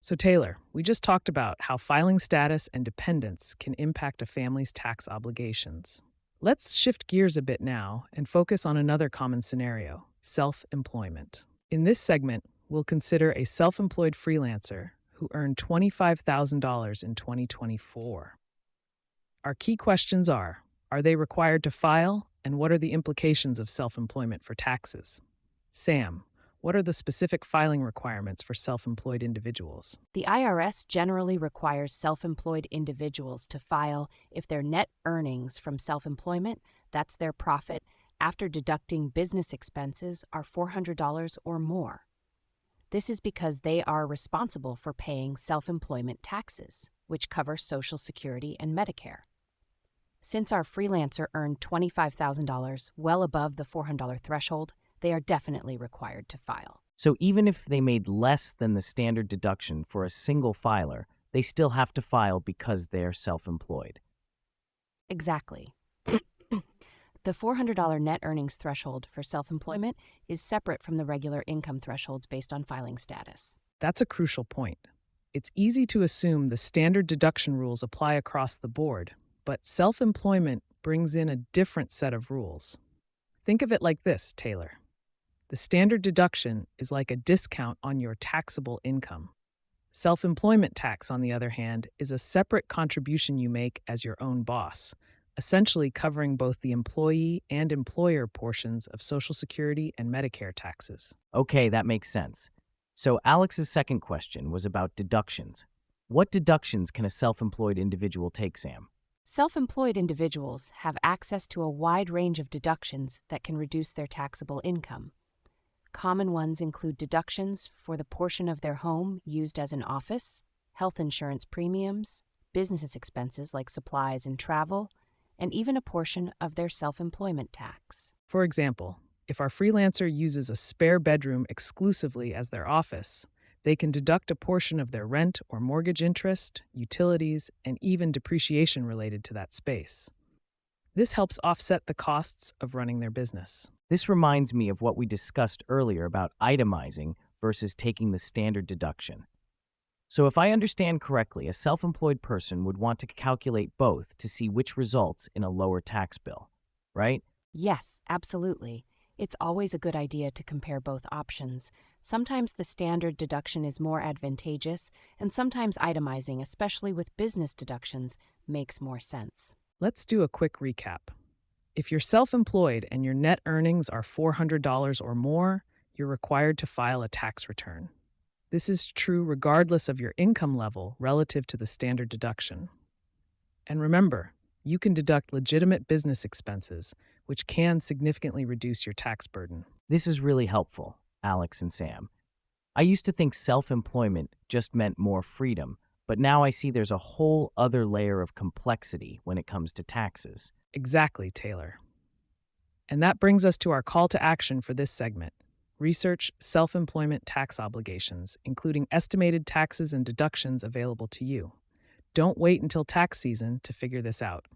So, Taylor, we just talked about how filing status and dependence can impact a family's tax obligations. Let's shift gears a bit now and focus on another common scenario: self employment. In this segment, we'll consider a self employed freelancer who earned $25,000 in 2024. Our key questions are they required to file, and what are the implications of self employment for taxes? Sam, what are the specific filing requirements for self employed individuals? The IRS generally requires self employed individuals to file if their net earnings from self employment, that's their profit, after deducting business expenses, are $400 or more. This is because they are responsible for paying self employment taxes, which cover Social Security and Medicare. Since our freelancer earned $25,000, well above the $400 threshold, they are definitely required to file. So even if they made less than the standard deduction for a single filer, they still have to file because they're self-employed. Exactly. The $400 net earnings threshold for self-employment is separate from the regular income thresholds based on filing status. That's a crucial point. It's easy to assume the standard deduction rules apply across the board, but self employment brings in a different set of rules. Think of it like this, Taylor. The standard deduction is like a discount on your taxable income. Self employment tax, on the other hand, is a separate contribution you make as your own boss, essentially covering both the employee and employer portions of Social Security and Medicare taxes. Okay, that makes sense. So Alex's second question was about deductions. What deductions can a self-employed individual take, Sam? Self-employed individuals have access to a wide range of deductions that can reduce their taxable income. Common ones include deductions for the portion of their home used as an office, health insurance premiums, business expenses like supplies and travel, and even a portion of their self-employment tax. For example, if our freelancer uses a spare bedroom exclusively as their office, they can deduct a portion of their rent or mortgage interest, utilities, and even depreciation related to that space. This helps offset the costs of running their business. This reminds me of what we discussed earlier about itemizing versus taking the standard deduction. So if I understand correctly, a self-employed person would want to calculate both to see which results in a lower tax bill, right? Yes, absolutely. It's always a good idea to compare both options. Sometimes the standard deduction is more advantageous, and sometimes itemizing, especially with business deductions, makes more sense. Let's do a quick recap. If you're self-employed and your net earnings are $400 or more, you're required to file a tax return. This is true regardless of your income level relative to the standard deduction. And remember, you can deduct legitimate business expenses, which can significantly reduce your tax burden. This is really helpful, Alex and Sam. I used to think self-employment just meant more freedom, but now I see there's a whole other layer of complexity when it comes to taxes. Exactly, Taylor. And that brings us to our call to action for this segment. Research self-employment tax obligations, including estimated taxes and deductions available to you. Don't wait until tax season to figure this out.